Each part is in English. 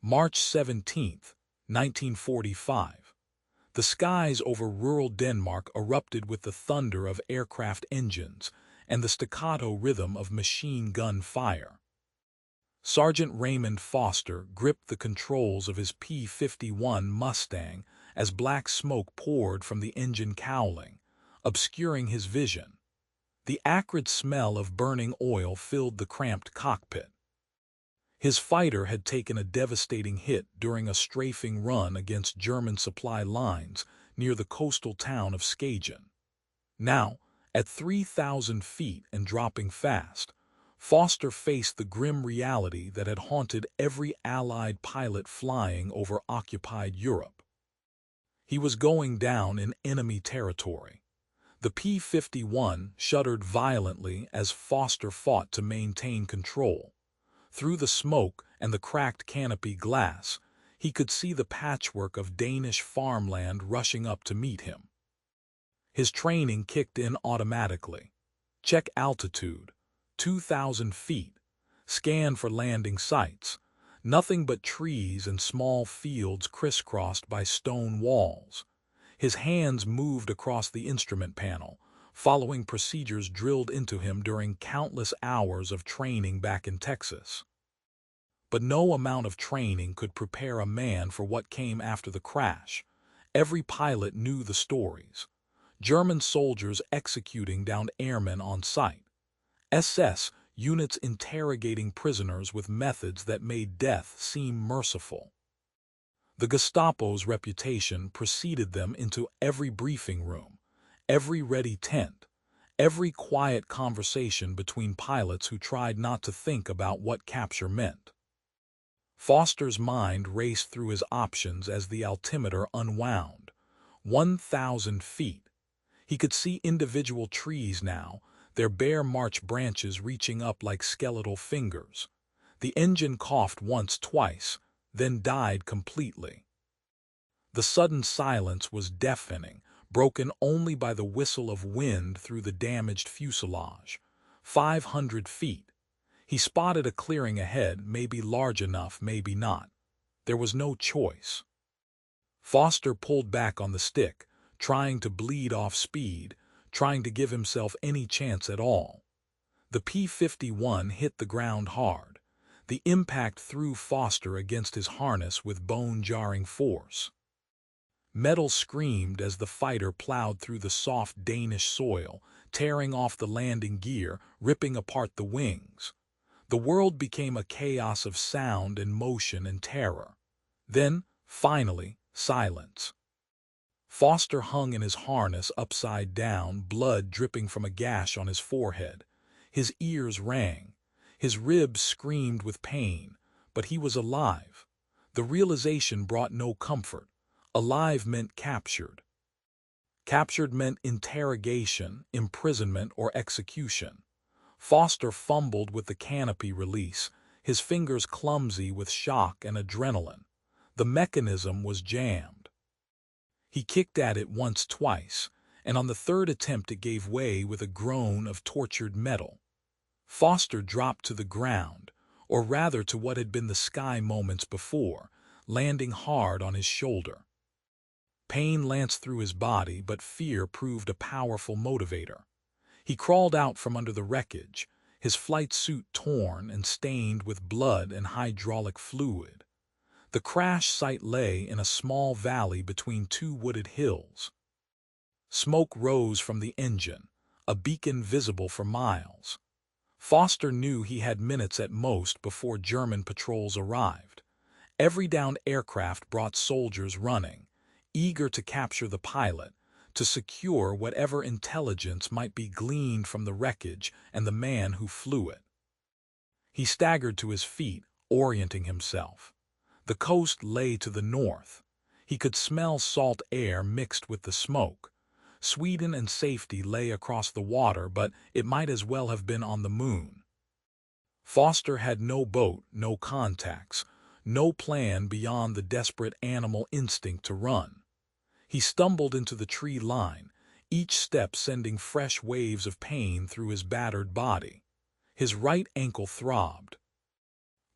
March 17, 1945. The skies over rural Denmark erupted with the thunder of aircraft engines and the staccato rhythm of machine gun fire. Sergeant Raymond Foster gripped the controls of his P-51 Mustang as black smoke poured from the engine cowling, obscuring his vision. The acrid smell of burning oil filled the cramped cockpit. His fighter had taken a devastating hit during a strafing run against German supply lines near the coastal town of Skagen. Now, at 3,000 feet and dropping fast, Foster faced the grim reality that had haunted every Allied pilot flying over occupied Europe. He was going down in enemy territory. The P-51 shuddered violently as Foster fought to maintain control. Through the smoke and the cracked canopy glass, he could see the patchwork of Danish farmland rushing up to meet him. His training kicked in automatically. Check altitude, 2,000 feet. Scan for landing sites. Nothing but trees and small fields crisscrossed by stone walls. His hands moved across the instrument panel, following procedures drilled into him during countless hours of training back in Texas. But no amount of training could prepare a man for what came after the crash. Every pilot knew the stories. German soldiers executing downed airmen on sight. SS units interrogating prisoners with methods that made death seem merciful. The Gestapo's reputation preceded them into every briefing room, every ready tent, every quiet conversation between pilots who tried not to think about what capture meant. Foster's mind raced through his options as the altimeter unwound. 1,000 feet. He could see individual trees now, their bare March branches reaching up like skeletal fingers. The engine coughed twice, then died completely. The sudden silence was deafening, broken only by the whistle of wind through the damaged fuselage. 500 feet. He spotted a clearing ahead, maybe large enough, maybe not. There was no choice. Foster pulled back on the stick, trying to bleed off speed, trying to give himself any chance at all. The P-51 hit the ground hard. The impact threw Foster against his harness with bone-jarring force. Metal screamed as the fighter plowed through the soft Danish soil, tearing off the landing gear, ripping apart the wings. The world became a chaos of sound and motion and terror. Then, finally, silence. Foster hung in his harness upside down, blood dripping from a gash on his forehead. His ears rang. His ribs screamed with pain, but he was alive. The realization brought no comfort. Alive meant captured. Captured meant interrogation, imprisonment, or execution. Foster fumbled with the canopy release, his fingers clumsy with shock and adrenaline. The mechanism was jammed. He kicked at it twice, and on the third attempt it gave way with a groan of tortured metal. Foster dropped to the ground, or rather to what had been the sky moments before, landing hard on his shoulder. Pain lanced through his body, but fear proved a powerful motivator. He crawled out from under the wreckage, his flight suit torn and stained with blood and hydraulic fluid. The crash site lay in a small valley between two wooded hills. Smoke rose from the engine, a beacon visible for miles. Foster knew he had minutes at most before German patrols arrived. Every downed aircraft brought soldiers running, eager to capture the pilot, to secure whatever intelligence might be gleaned from the wreckage and the man who flew it. He staggered to his feet, orienting himself. The coast lay to the north. He could smell salt air mixed with the smoke. Sweden and safety lay across the water, but it might as well have been on the moon. Foster had no boat, no contacts, no plan beyond the desperate animal instinct to run. He stumbled into the tree line, each step sending fresh waves of pain through his battered body. His right ankle throbbed.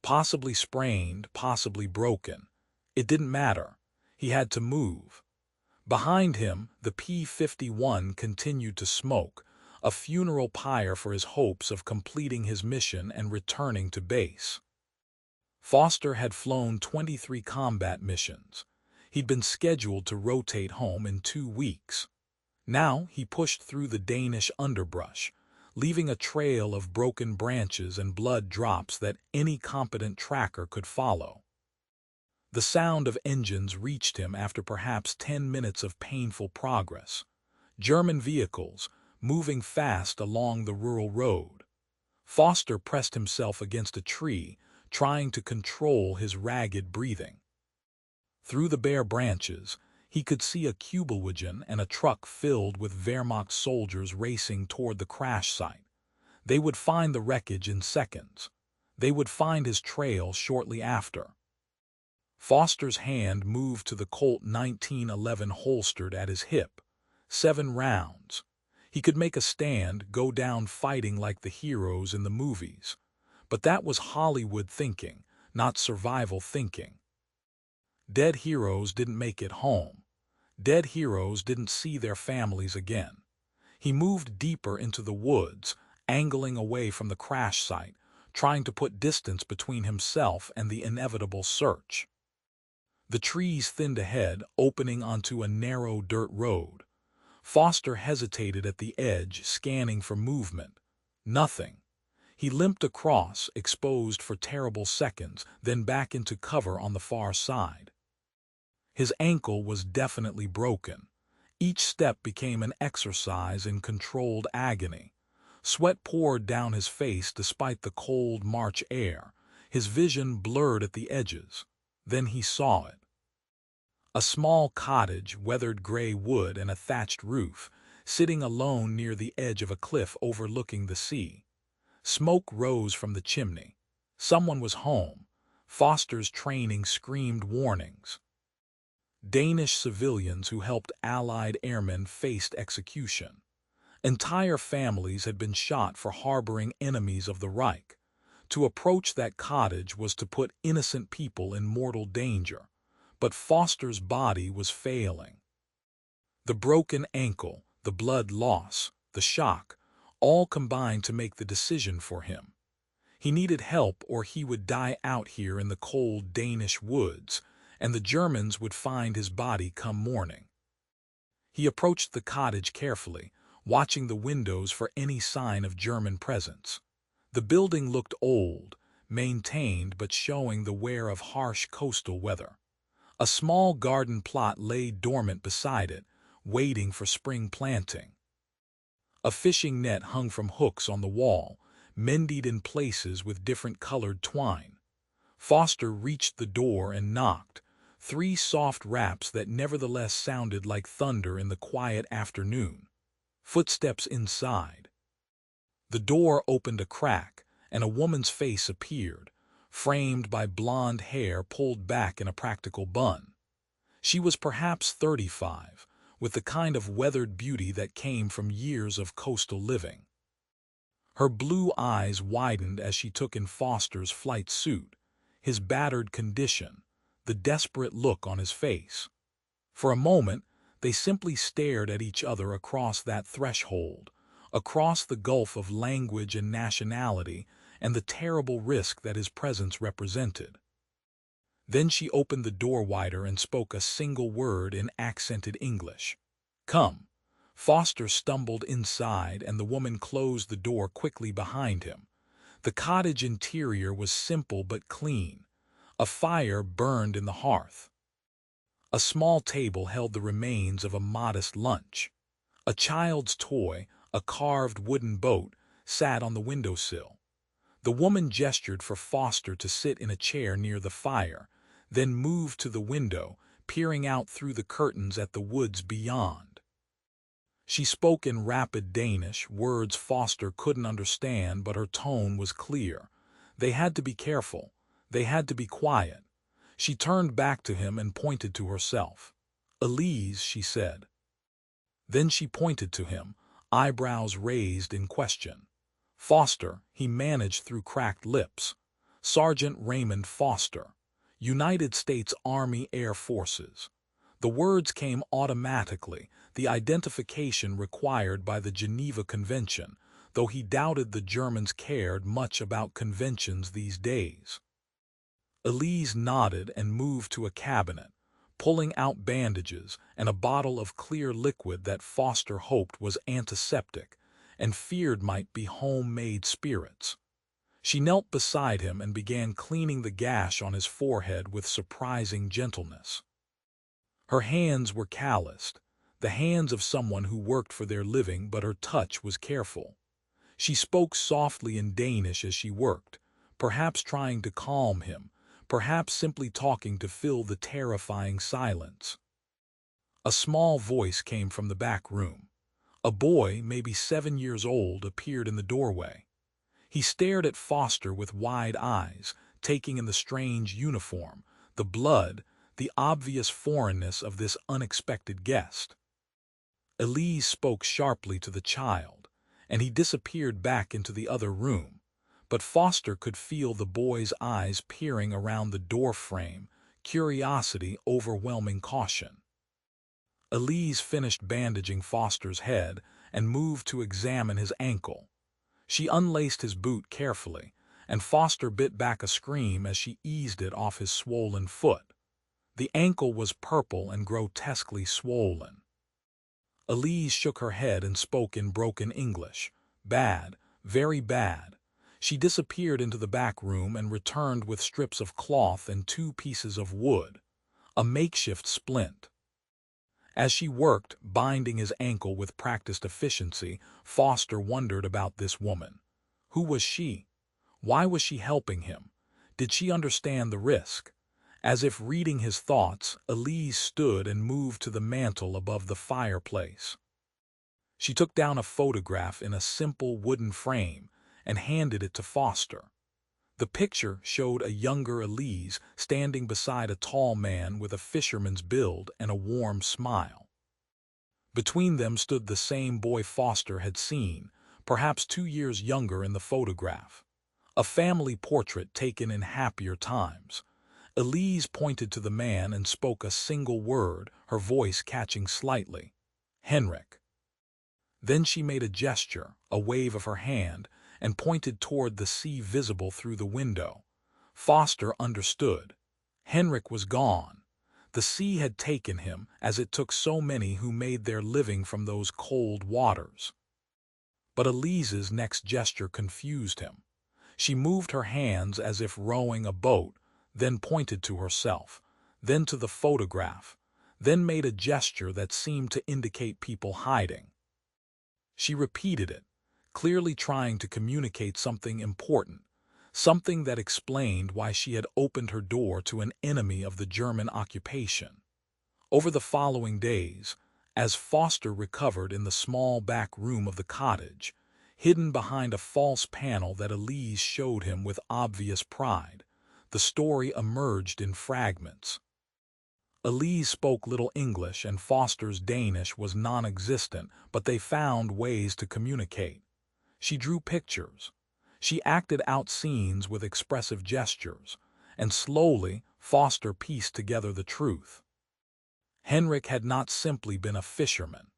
Possibly sprained, possibly broken. It didn't matter. He had to move. Behind him, the P-51 continued to smoke, a funeral pyre for his hopes of completing his mission and returning to base. Foster had flown 23 combat missions. He'd been scheduled to rotate home in 2 weeks. Now he pushed through the Danish underbrush, leaving a trail of broken branches and blood drops that any competent tracker could follow. The sound of engines reached him after perhaps 10 minutes of painful progress. German vehicles, moving fast along the rural road. Foster pressed himself against a tree, trying to control his ragged breathing. Through the bare branches, he could see a Kübelwagen and a truck filled with Wehrmacht soldiers racing toward the crash site. They would find the wreckage in seconds. They would find his trail shortly after. Foster's hand moved to the Colt 1911 holstered at his hip. 7 rounds. He could make a stand, go down fighting like the heroes in the movies. But that was Hollywood thinking, not survival thinking. Dead heroes didn't make it home. Dead heroes didn't see their families again. He moved deeper into the woods, angling away from the crash site, trying to put distance between himself and the inevitable search. The trees thinned ahead, opening onto a narrow dirt road. Foster hesitated at the edge, scanning for movement. Nothing. He limped across, exposed for terrible seconds, then back into cover on the far side. His ankle was definitely broken. Each step became an exercise in controlled agony. Sweat poured down his face despite the cold March air. His vision blurred at the edges. Then he saw it. A small cottage, weathered gray wood and a thatched roof, sitting alone near the edge of a cliff overlooking the sea. Smoke rose from the chimney. Someone was home. Foster's training screamed warnings. Danish civilians who helped Allied airmen faced execution. Entire families had been shot for harboring enemies of the Reich. To approach that cottage was to put innocent people in mortal danger. But Foster's body was failing. The broken ankle, the blood loss, the shock, all combined to make the decision for him. He needed help or he would die out here in the cold Danish woods, and the Germans would find his body come morning. He approached the cottage carefully, watching the windows for any sign of German presence. The building looked old, maintained but showing the wear of harsh coastal weather. A small garden plot lay dormant beside it, waiting for spring planting. A fishing net hung from hooks on the wall, mended in places with different colored twine. Foster reached the door and knocked, 3 soft raps that nevertheless sounded like thunder in the quiet afternoon. Footsteps inside. The door opened a crack, and a woman's face appeared, framed by blonde hair pulled back in a practical bun. She was perhaps 35, with the kind of weathered beauty that came from years of coastal living. Her blue eyes widened as she took in Foster's flight suit, his battered condition, the desperate look on his face. For a moment, they simply stared at each other across that threshold, across the gulf of language and nationality and the terrible risk that his presence represented. Then she opened the door wider and spoke a single word in accented English. "Come." Foster stumbled inside and the woman closed the door quickly behind him. The cottage interior was simple but clean. A fire burned in the hearth. A small table held the remains of a modest lunch. A child's toy, a carved wooden boat, sat on the windowsill. The woman gestured for Foster to sit in a chair near the fire, then moved to the window, peering out through the curtains at the woods beyond. She spoke in rapid Danish, words Foster couldn't understand, but her tone was clear. They had to be careful. They had to be quiet. She turned back to him and pointed to herself. "Elise," she said. Then she pointed to him, eyebrows raised in question. "Foster," he managed through cracked lips. Sergeant Raymond Foster, United States Army Air Forces. The words came automatically, the identification required by the Geneva Convention, though he doubted the Germans cared much about conventions these days. Elise nodded and moved to a cabinet, pulling out bandages and a bottle of clear liquid that Foster hoped was antiseptic and feared might be homemade spirits. She knelt beside him and began cleaning the gash on his forehead with surprising gentleness. Her hands were calloused, the hands of someone who worked for their living, but her touch was careful. She spoke softly in Danish as she worked, perhaps trying to calm him, perhaps simply talking to fill the terrifying silence. A small voice came from the back room. A boy, maybe 7 years old, appeared in the doorway. He stared at Foster with wide eyes, taking in the strange uniform, the blood, the obvious foreignness of this unexpected guest. Elise spoke sharply to the child, and he disappeared back into the other room, but Foster could feel the boy's eyes peering around the doorframe, curiosity overwhelming caution. Elise finished bandaging Foster's head and moved to examine his ankle. She unlaced his boot carefully, and Foster bit back a scream as she eased it off his swollen foot. The ankle was purple and grotesquely swollen. Elise shook her head and spoke in broken English. Bad, very bad. She disappeared into the back room and returned with strips of cloth and 2 pieces of wood, a makeshift splint. As she worked, binding his ankle with practiced efficiency, Foster wondered about this woman. Who was she? Why was she helping him? Did she understand the risk? As if reading his thoughts, Elise stood and moved to the mantel above the fireplace. She took down a photograph in a simple wooden frame and handed it to Foster. The picture showed a younger Elise standing beside a tall man with a fisherman's build and a warm smile. Between them stood the same boy Foster had seen, perhaps 2 years younger in the photograph. A family portrait taken in happier times. Elise pointed to the man and spoke a single word, her voice catching slightly. Henrik. Then she made a gesture, a wave of her hand, and pointed toward the sea visible through the window. Foster understood. Henrik was gone. The sea had taken him, as it took so many who made their living from those cold waters. But Elise's next gesture confused him. She moved her hands as if rowing a boat, then pointed to herself, then to the photograph, then made a gesture that seemed to indicate people hiding. She repeated it, clearly trying to communicate something important, something that explained why she had opened her door to an enemy of the German occupation. Over the following days, as Foster recovered in the small back room of the cottage, hidden behind a false panel that Elise showed him with obvious pride, the story emerged in fragments. Elise spoke little English and Foster's Danish was non-existent, but they found ways to communicate. She drew pictures. She acted out scenes with expressive gestures, and slowly Foster pieced together the truth. Henrik had not simply been a fisherman.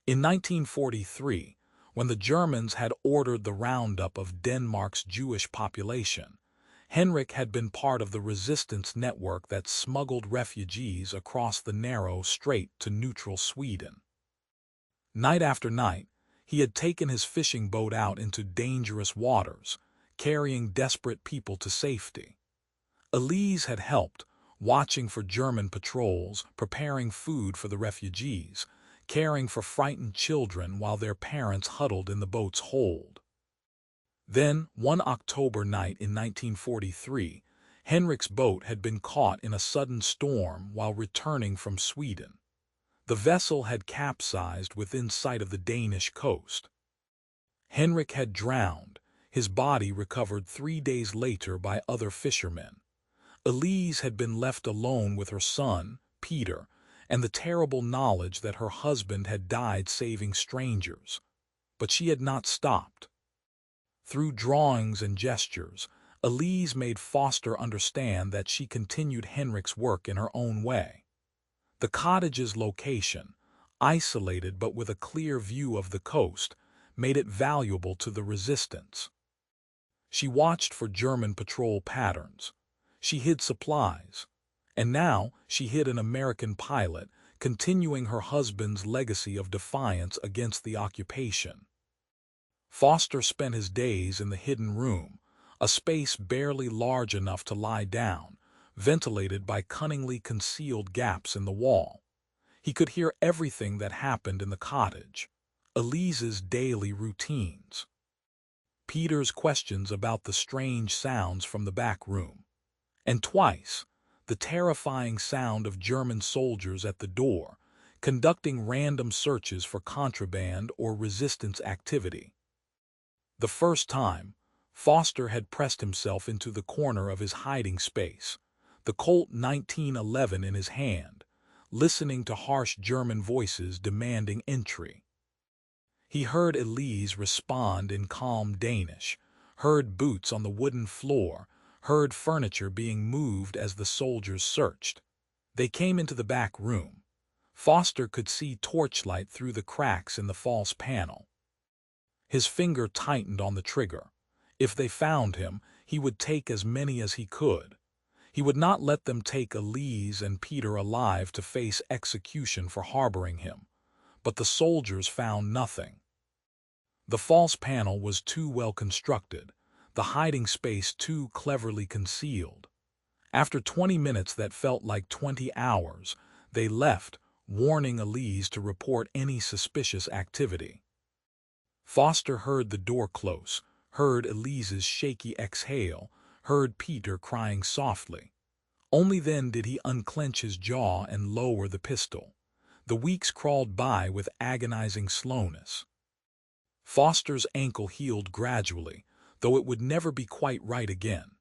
In 1943, when the Germans had ordered the roundup of Denmark's Jewish population, Henrik had been part of the resistance network that smuggled refugees across the narrow strait to neutral Sweden. Night after night, he had taken his fishing boat out into dangerous waters, carrying desperate people to safety. Elise had helped, watching for German patrols, preparing food for the refugees, caring for frightened children while their parents huddled in the boat's hold. Then, one October night in 1943, Henrik's boat had been caught in a sudden storm while returning from Sweden. The vessel had capsized within sight of the Danish coast. Henrik had drowned, his body recovered 3 days later by other fishermen. Elise had been left alone with her son, Peter, and the terrible knowledge that her husband had died saving strangers. But she had not stopped. Through drawings and gestures, Elise made Foster understand that she continued Henrik's work in her own way. The cottage's location, isolated but with a clear view of the coast, made it valuable to the resistance. She watched for German patrol patterns. She hid supplies. And now she hid an American pilot, continuing her husband's legacy of defiance against the occupation. Foster spent his days in the hidden room, a space barely large enough to lie down, ventilated by cunningly concealed gaps in the wall. He could hear everything that happened in the cottage, Elise's daily routines, Peter's questions about the strange sounds from the back room, and twice, the terrifying sound of German soldiers at the door, conducting random searches for contraband or resistance activity. The first time, Foster had pressed himself into the corner of his hiding space, the Colt 1911 in his hand, listening to harsh German voices demanding entry. He heard Elise respond in calm Danish, heard boots on the wooden floor, heard furniture being moved as the soldiers searched. They came into the back room. Foster could see torchlight through the cracks in the false panel. His finger tightened on the trigger. If they found him, he would take as many as he could. He would not let them take Elise and Peter alive to face execution for harboring him. But the soldiers found nothing. The false panel was too well constructed, the hiding space too cleverly concealed. After 20 minutes that felt like 20 hours, they left, warning Elise to report any suspicious activity. Foster heard the door close, heard Elise's shaky exhale, heard Peter crying softly. Only then did he unclench his jaw and lower the pistol. The weeks crawled by with agonizing slowness. Foster's ankle healed gradually, though it would never be quite right again.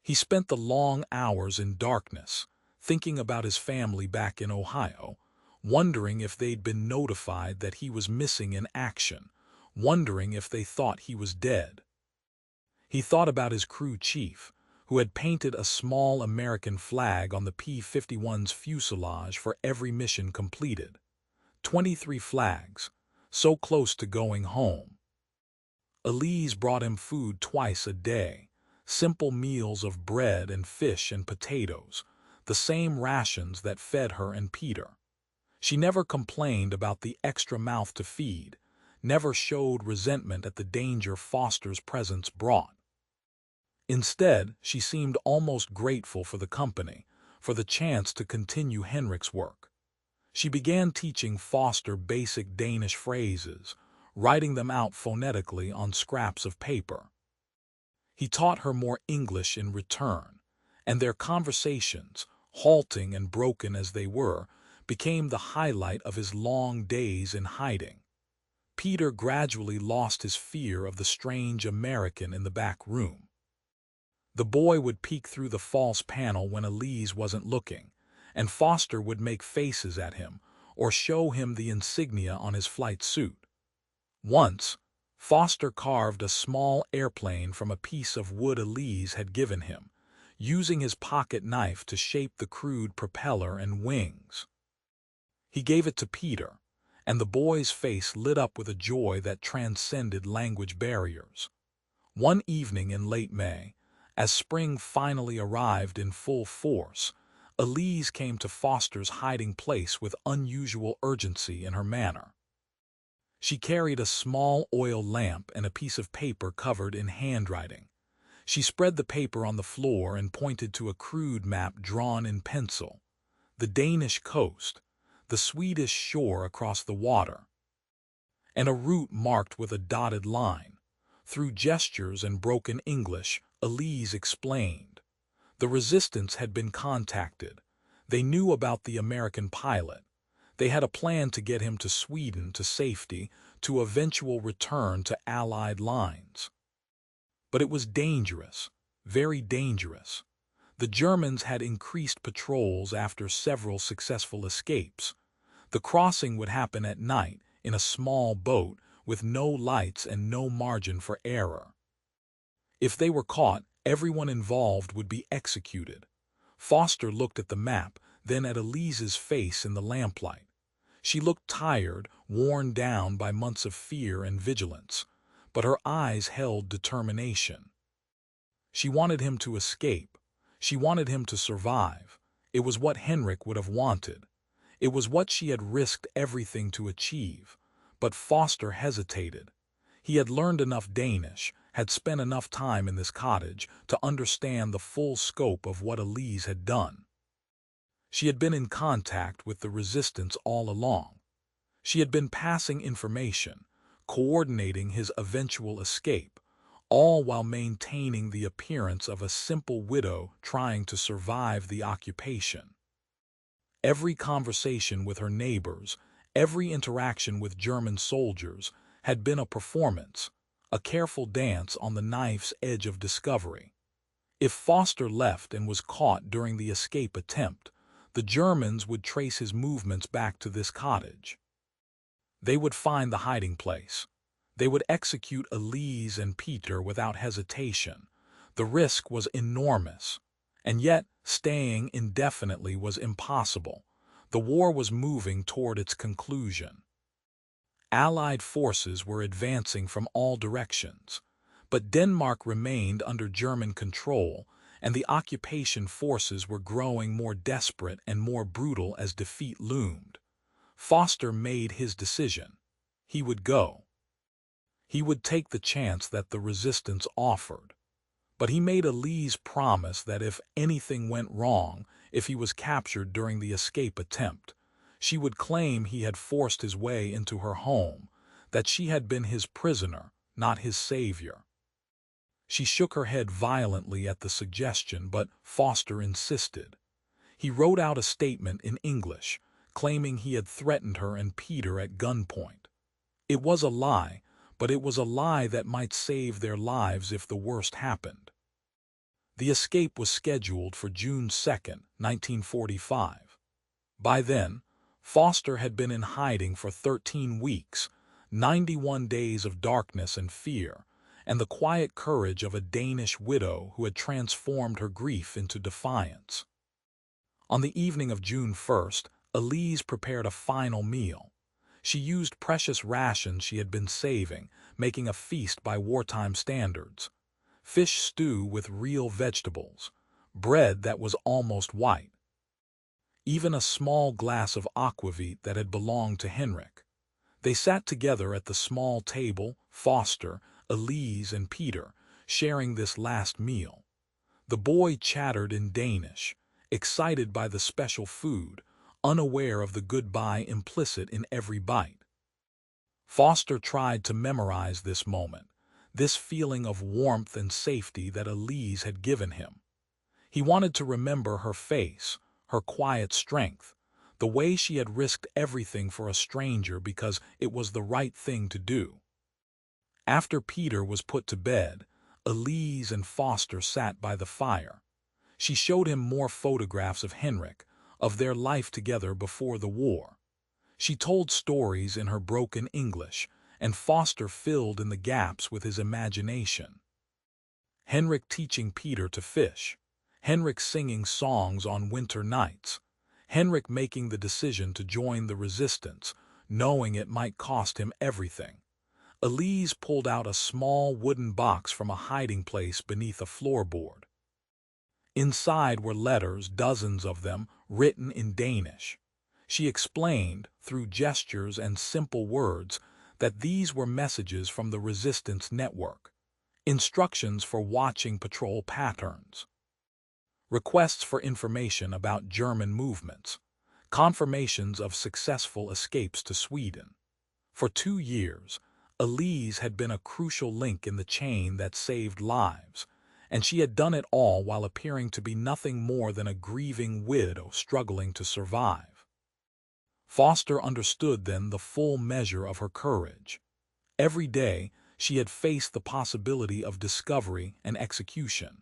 He spent the long hours in darkness, thinking about his family back in Ohio, wondering if they'd been notified that he was missing in action, wondering if they thought he was dead. He thought about his crew chief, who had painted a small American flag on the P-51's fuselage for every mission completed. 23 flags, so close to going home. Elise brought him food twice a day, simple meals of bread and fish and potatoes, the same rations that fed her and Peter. She never complained about the extra mouth to feed, never showed resentment at the danger Foster's presence brought. Instead, she seemed almost grateful for the company, for the chance to continue Henrik's work. She began teaching Foster basic Danish phrases, writing them out phonetically on scraps of paper. He taught her more English in return, and their conversations, halting and broken as they were, became the highlight of his long days in hiding. Peter gradually lost his fear of the strange American in the back room. The boy would peek through the false panel when Elise wasn't looking, and Foster would make faces at him or show him the insignia on his flight suit. Once, Foster carved a small airplane from a piece of wood Elise had given him, using his pocket knife to shape the crude propeller and wings. He gave it to Peter, and the boy's face lit up with a joy that transcended language barriers. One evening in late May, as spring finally arrived in full force, Elise came to Foster's hiding place with unusual urgency in her manner. She carried a small oil lamp and a piece of paper covered in handwriting. She spread the paper on the floor and pointed to a crude map drawn in pencil. The Danish coast, the Swedish shore across the water, and a route marked with a dotted line. Through gestures and broken English, Elise explained. The resistance had been contacted. They knew about the American pilot. They had a plan to get him to Sweden to safety, to eventual return to Allied lines. But it was dangerous, very dangerous. The Germans had increased patrols after several successful escapes. The crossing would happen at night, in a small boat, with no lights and no margin for error. If they were caught, Everyone involved would be executed. Foster looked at the map, then at Elise's face in the lamplight. She looked tired, worn down by months of fear and vigilance, but her eyes held determination. She wanted him to escape. She wanted him to survive. It was what Henrik would have wanted. It was what she had risked everything to achieve. But Foster hesitated. He had learned enough Danish, had spent enough time in this cottage to understand the full scope of what Elise had done. She had been in contact with the resistance all along. She had been passing information, coordinating his eventual escape, all while maintaining the appearance of a simple widow trying to survive the occupation. Every conversation with her neighbors, every interaction with German soldiers, had been a performance, a careful dance on the knife's edge of discovery. If Foster left and was caught during the escape attempt, the Germans would trace his movements back to this cottage. They would find the hiding place. They would execute Elise and Peter without hesitation. The risk was enormous, and yet staying indefinitely was impossible. The war was moving toward its conclusion. Allied forces were advancing from all directions, but Denmark remained under German control, and the occupation forces were growing more desperate and more brutal as defeat loomed. Foster made his decision. He would go. He would take the chance that the resistance offered. But he made Elise promise that if anything went wrong, if he was captured during the escape attempt, she would claim he had forced his way into her home, that she had been his prisoner, not his savior. She shook her head violently at the suggestion, but Foster insisted. He wrote out a statement in English, claiming he had threatened her and Peter at gunpoint. It was a lie, but it was a lie that might save their lives if the worst happened. The escape was scheduled for June 2nd, 1945. By then, Foster had been in hiding for 13 weeks, 91 days of darkness and fear, and the quiet courage of a Danish widow who had transformed her grief into defiance. On the evening of June 1st, Elise prepared a final meal. She used precious rations she had been saving, making a feast by wartime standards. Fish stew with real vegetables, bread that was almost white, even a small glass of aquavit that had belonged to Henrik. They sat together at the small table, Foster, Elise, and Peter, sharing this last meal. The boy chattered in Danish, excited by the special food, unaware of the goodbye implicit in every bite. Foster tried to memorize this moment, this feeling of warmth and safety that Elise had given him. He wanted to remember her face, her quiet strength, the way she had risked everything for a stranger because it was the right thing to do. After Peter was put to bed, Elise and Foster sat by the fire. She showed him more photographs of Henrik, of their life together before the war. She told stories in her broken English, and Foster filled in the gaps with his imagination. Henrik teaching Peter to fish, Henrik singing songs on winter nights, Henrik making the decision to join the resistance, knowing it might cost him everything. Elise pulled out a small wooden box from a hiding place beneath a floorboard. Inside were letters, dozens of them, written in Danish. She explained, through gestures and simple words, that these were messages from the resistance network, instructions for watching patrol patterns, requests for information about German movements, confirmations of successful escapes to Sweden. For 2 years, Elise had been a crucial link in the chain that saved lives, and she had done it all while appearing to be nothing more than a grieving widow struggling to survive. Foster understood then the full measure of her courage. Every day, she had faced the possibility of discovery and execution.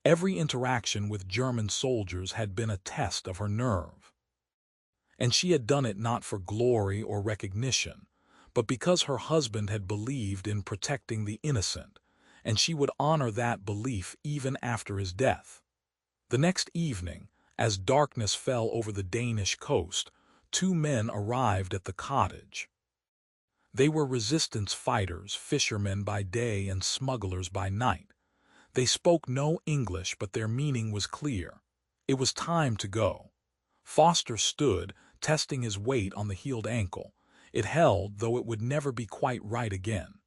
Every interaction with German soldiers had been a test of her nerve. And she had done it not for glory or recognition, but because her husband had believed in protecting the innocent, and she would honor that belief even after his death. The next evening, as darkness fell over the Danish coast, two men arrived at the cottage. They were resistance fighters, fishermen by day and smugglers by night. They spoke no English, but their meaning was clear. It was time to go. Foster stood, testing his weight on the healed ankle. It held, though it would never be quite right again.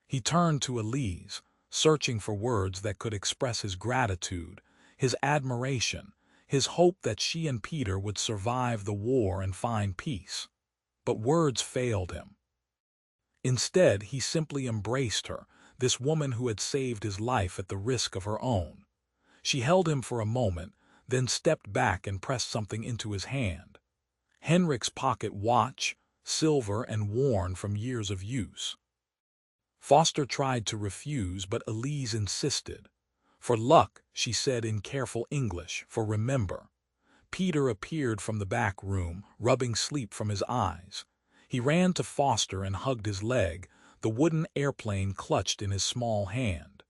He turned to Elise, searching for words that could express his gratitude, his admiration, his hope that she and Peter would survive the war and find peace. But words failed him. Instead, he simply embraced her, this woman who had saved his life at the risk of her own. She held him for a moment, then stepped back and pressed something into his hand. Henrik's pocket watch, silver and worn from years of use. Foster tried to refuse, but Elise insisted. "For luck," she said in careful English, "for remember." Peter appeared from the back room, rubbing sleep from his eyes. He ran to Foster and hugged his leg, the wooden airplane clutched in his small hand.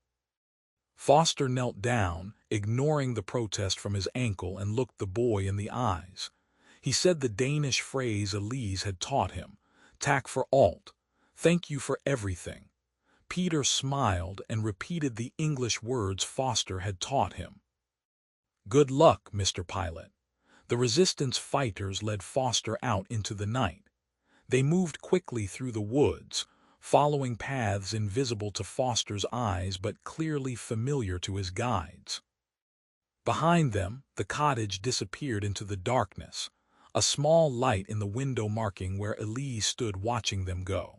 Foster knelt down, ignoring the protest from his ankle, and looked the boy in the eyes. He said the Danish phrase Elise had taught him, "Tak for alt," "thank you for everything." Peter smiled and repeated the English words Foster had taught him. "Good luck, Mr. Pilot." The resistance fighters led Foster out into the night. They moved quickly through the woods, following paths invisible to Foster's eyes but clearly familiar to his guides. Behind them, the cottage disappeared into the darkness, a small light in the window marking where Elise stood watching them go.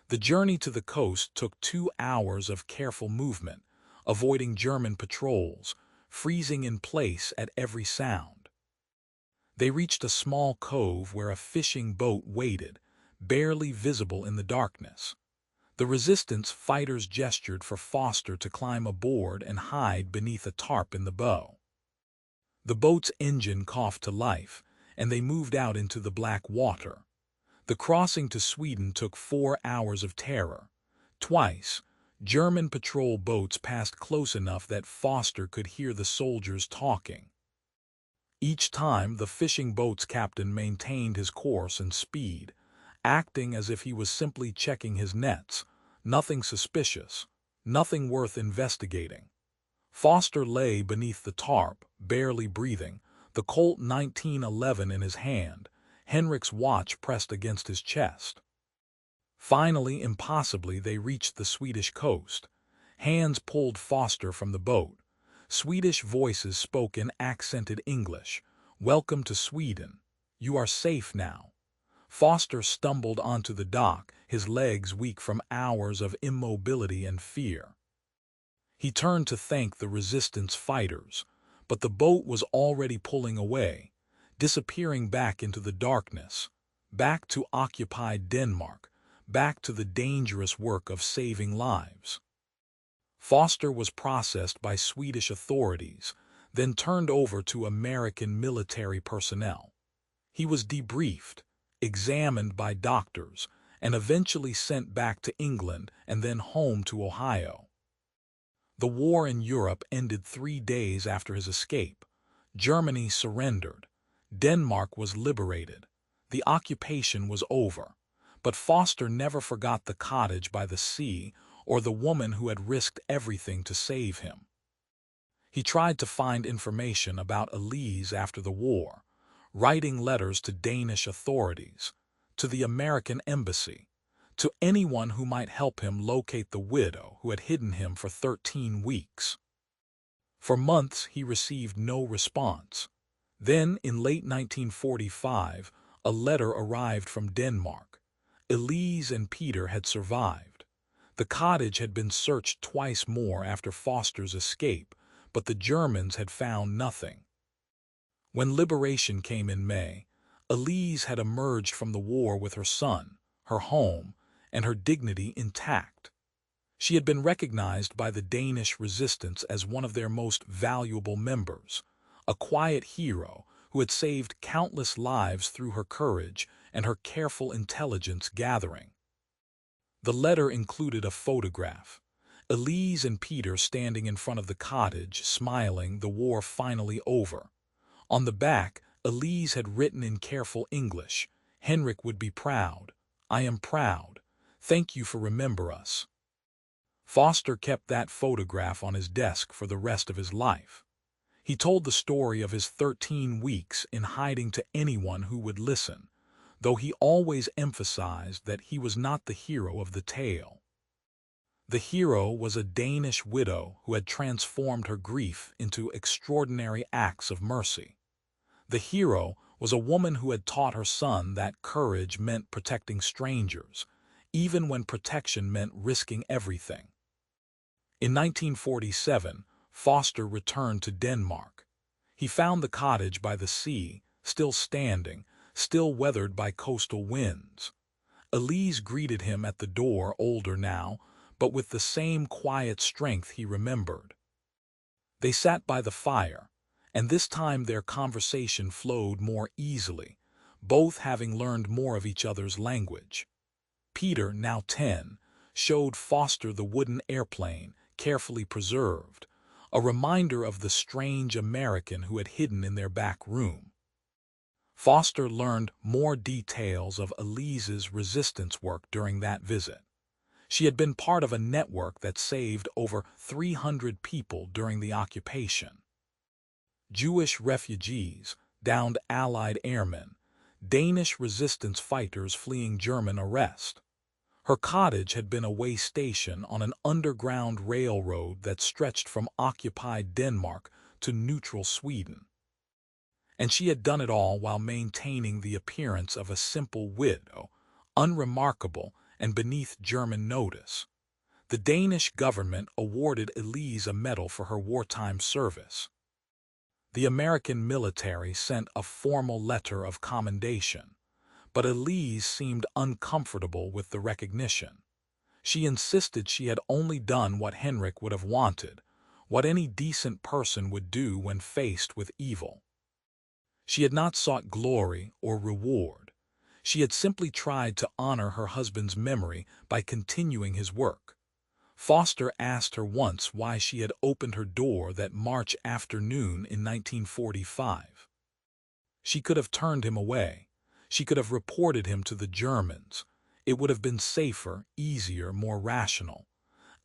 The journey to the coast took 2 hours of careful movement, avoiding German patrols, freezing in place at every sound. They reached a small cove where a fishing boat waited, barely visible in the darkness. The resistance fighters gestured for Foster to climb aboard and hide beneath a tarp in the bow. The boat's engine coughed to life, and they moved out into the black water. The crossing to Sweden took 4 hours of terror. Twice, German patrol boats passed close enough that Foster could hear the soldiers talking. Each time, the fishing boat's captain maintained his course and speed, acting as if he was simply checking his nets. Nothing suspicious, nothing worth investigating. Foster lay beneath the tarp, barely breathing, the Colt 1911 in his hand, Henrik's watch pressed against his chest. Finally, impossibly, they reached the Swedish coast. Hands pulled Foster from the boat. Swedish voices spoke in accented English. "Welcome to Sweden. You are safe now." Foster stumbled onto the dock, his legs weak from hours of immobility and fear. He turned to thank the resistance fighters, but the boat was already pulling away, disappearing back into the darkness, back to occupied Denmark, back to the dangerous work of saving lives. Foster was processed by Swedish authorities, then turned over to American military personnel. He was debriefed, examined by doctors, and eventually sent back to England and then home to Ohio. The war in Europe ended 3 days after his escape. Germany surrendered. Denmark was liberated. The occupation was over. But Foster never forgot the cottage by the sea or the woman who had risked everything to save him. He tried to find information about Elise after the war, writing letters to Danish authorities, to the American embassy, to anyone who might help him locate the widow who had hidden him for 13 weeks. For months he received no response. Then, in late 1945, a letter arrived from Denmark. Elise and Peter had survived. The cottage had been searched twice more after Foster's escape, but the Germans had found nothing. When liberation came in May, Elise had emerged from the war with her son, her home, and her dignity intact. She had been recognized by the Danish resistance as one of their most valuable members, a quiet hero who had saved countless lives through her courage and her careful intelligence gathering. The letter included a photograph. Elise and Peter standing in front of the cottage, smiling, the war finally over. On the back, Elise had written in careful English, "Henrik would be proud. I am proud. Thank you for remember us." Foster kept that photograph on his desk for the rest of his life. He told the story of his 13 weeks in hiding to anyone who would listen, though he always emphasized that he was not the hero of the tale. The hero was a Danish widow who had transformed her grief into extraordinary acts of mercy. The hero was a woman who had taught her son that courage meant protecting strangers, even when protection meant risking everything. In 1947, Foster returned to Denmark. He found the cottage by the sea, still standing, still weathered by coastal winds. Elise greeted him at the door, older now, but with the same quiet strength he remembered. They sat by the fire, and this time their conversation flowed more easily, both having learned more of each other's language. Peter, now 10, showed Foster the wooden airplane, carefully preserved, a reminder of the strange American who had hidden in their back room. Foster learned more details of Elise's resistance work during that visit. She had been part of a network that saved over 300 people during the occupation. Jewish refugees, downed Allied airmen, Danish resistance fighters fleeing German arrest. Her cottage had been a way station on an underground railroad that stretched from occupied Denmark to neutral Sweden. And she had done it all while maintaining the appearance of a simple widow, unremarkable and beneath German notice. The Danish government awarded Elise a medal for her wartime service. The American military sent a formal letter of commendation, but Elise seemed uncomfortable with the recognition. She insisted she had only done what Henrik would have wanted, what any decent person would do when faced with evil. She had not sought glory or reward. She had simply tried to honor her husband's memory by continuing his work. Foster asked her once why she had opened her door that March afternoon in 1945. She could have turned him away. She could have reported him to the Germans. It would have been safer, easier, more rational.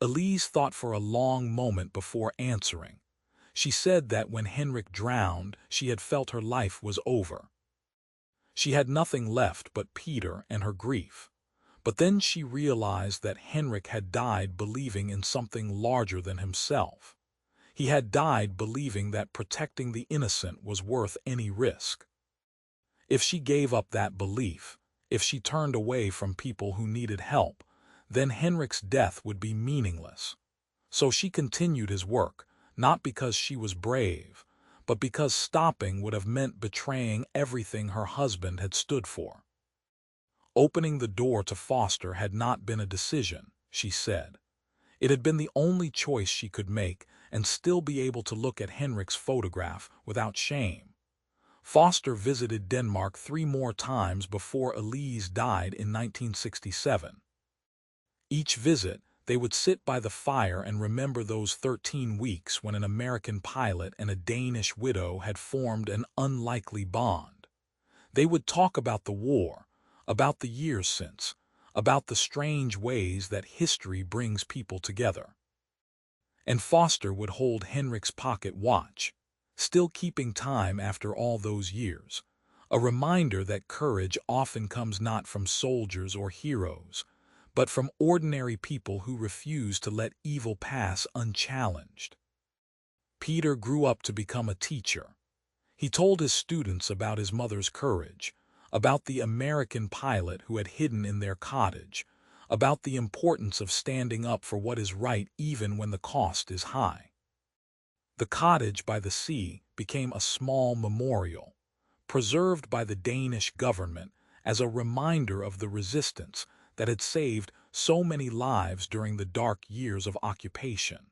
Elise thought for a long moment before answering. She said that when Henrik drowned, she had felt her life was over. She had nothing left but Peter and her grief. But then she realized that Henrik had died believing in something larger than himself. He had died believing that protecting the innocent was worth any risk. If she gave up that belief, if she turned away from people who needed help, then Henrik's death would be meaningless. So she continued his work, not because she was brave, but because stopping would have meant betraying everything her husband had stood for. Opening the door to Foster had not been a decision, she said. It had been the only choice she could make and still be able to look at Henrik's photograph without shame. Foster visited Denmark 3 more times before Elise died in 1967. Each visit, they would sit by the fire and remember those 13 weeks when an American pilot and a Danish widow had formed an unlikely bond. They would talk about the war, about the years since, about the strange ways that history brings people together. And Foster would hold Henrik's pocket watch, still keeping time after all those years, a reminder that courage often comes not from soldiers or heroes, but from ordinary people who refuse to let evil pass unchallenged. Peter grew up to become a teacher. He told his students about his mother's courage, about the American pilot who had hidden in their cottage, about the importance of standing up for what is right even when the cost is high. The cottage by the sea became a small memorial, preserved by the Danish government as a reminder of the resistance that had saved so many lives during the dark years of occupation.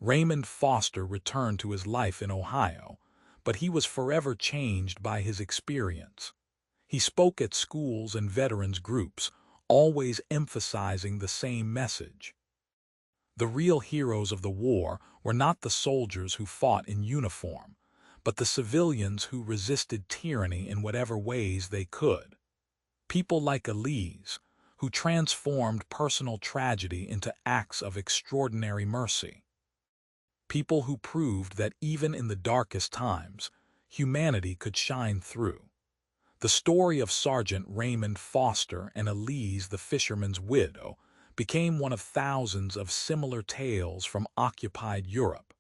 Raymond Foster returned to his life in Ohio, but he was forever changed by his experience. He spoke at schools and veterans groups, always emphasizing the same message. The real heroes of the war were not the soldiers who fought in uniform, but the civilians who resisted tyranny in whatever ways they could. People like Elise, who transformed personal tragedy into acts of extraordinary mercy. People who proved that even in the darkest times, humanity could shine through. The story of Sergeant Raymond Foster and Elise the fisherman's widow became one of thousands of similar tales from occupied Europe.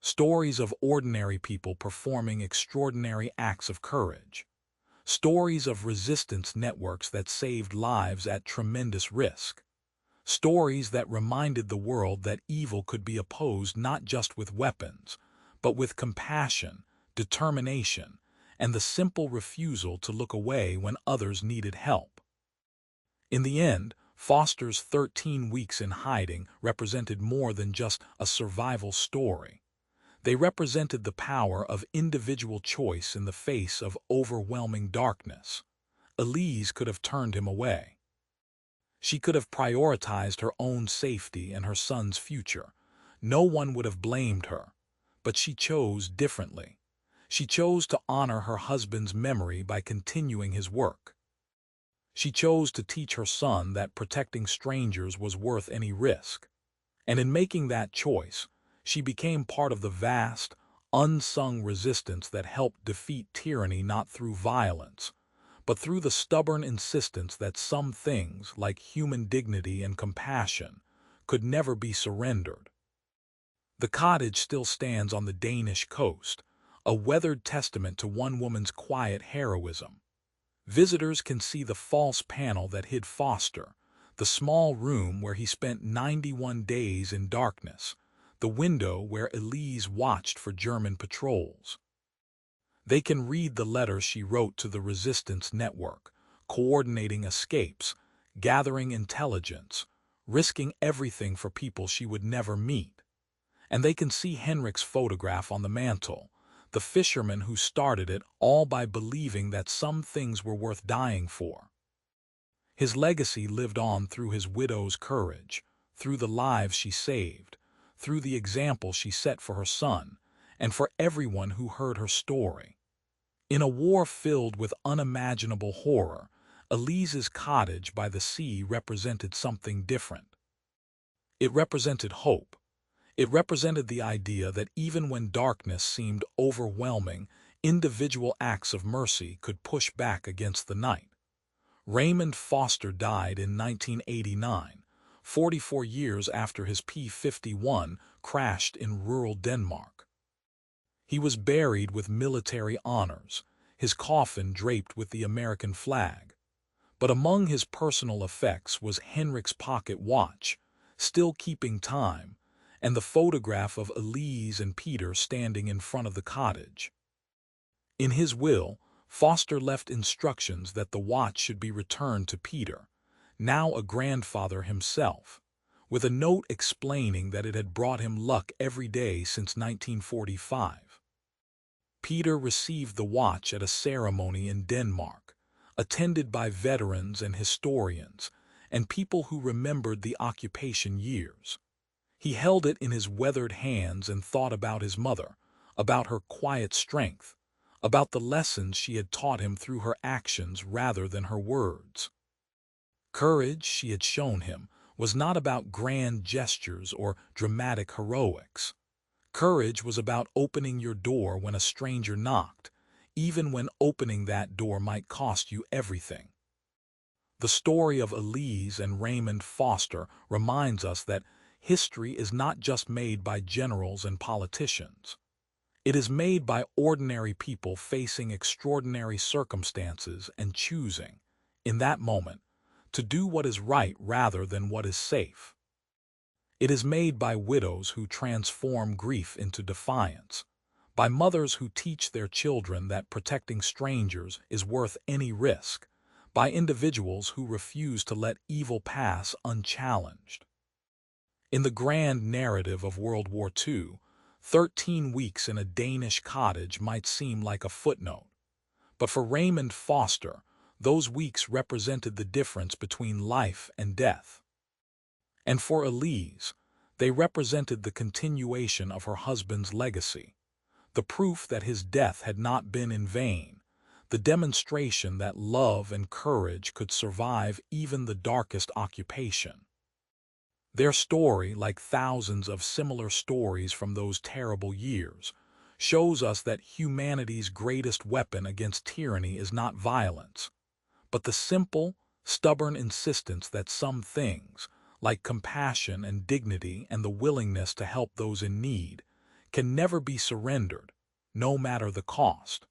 Stories of ordinary people performing extraordinary acts of courage. Stories of resistance networks that saved lives at tremendous risk. Stories that reminded the world that evil could be opposed not just with weapons, but with compassion, determination, and the simple refusal to look away when others needed help. In the end, Foster's 13 weeks in hiding represented more than just a survival story. They represented the power of individual choice in the face of overwhelming darkness. Elise could have turned him away. She could have prioritized her own safety and her son's future. No one would have blamed her. But she chose differently. She chose to honor her husband's memory by continuing his work. She chose to teach her son that protecting strangers was worth any risk. And in making that choice, she became part of the vast, unsung resistance that helped defeat tyranny not through violence, but through the stubborn insistence that some things, like human dignity and compassion, could never be surrendered. The cottage still stands on the Danish coast, a weathered testament to one woman's quiet heroism. Visitors can see the false panel that hid Foster, the small room where he spent 91 days in darkness, the window where Elise watched for German patrols. They can read the letters she wrote to the resistance network, coordinating escapes, gathering intelligence, risking everything for people she would never meet. And they can see Henrik's photograph on the mantle, the fisherman who started it all by believing that some things were worth dying for. His legacy lived on through his widow's courage, through the lives she saved, through the example she set for her son, and for everyone who heard her story. In a war filled with unimaginable horror, Elise's cottage by the sea represented something different. It represented hope. It represented the idea that even when darkness seemed overwhelming, individual acts of mercy could push back against the night. Raymond Foster died in 1989, 44 years after his P-51 crashed in rural Denmark. He was buried with military honors, his coffin draped with the American flag. But among his personal effects was Henrik's pocket watch, still keeping time, and the photograph of Elise and Peter standing in front of the cottage. In his will, Foster left instructions that the watch should be returned to Peter, now a grandfather himself, with a note explaining that it had brought him luck every day since 1945. Peter received the watch at a ceremony in Denmark, attended by veterans and historians, and people who remembered the occupation years. He held it in his weathered hands and thought about his mother, about her quiet strength, about the lessons she had taught him through her actions rather than her words. Courage, she had shown him, was not about grand gestures or dramatic heroics. Courage was about opening your door when a stranger knocked, even when opening that door might cost you everything. The story of Elise and Raymond Foster reminds us that history is not just made by generals and politicians. It is made by ordinary people facing extraordinary circumstances and choosing, in that moment, to do what is right rather than what is safe. It is made by widows who transform grief into defiance, by mothers who teach their children that protecting strangers is worth any risk, by individuals who refuse to let evil pass unchallenged. In the grand narrative of World War II, 13 weeks in a Danish cottage might seem like a footnote. But for Raymond Foster, those weeks represented the difference between life and death. And for Elise, They represented the continuation of her husband's legacy, the proof that his death had not been in vain, the demonstration that love and courage could survive even the darkest occupation. Their story, like thousands of similar stories from those terrible years, shows us that humanity's greatest weapon against tyranny is not violence, but the simple, stubborn insistence that some things, like compassion and dignity and the willingness to help those in need, can never be surrendered, no matter the cost.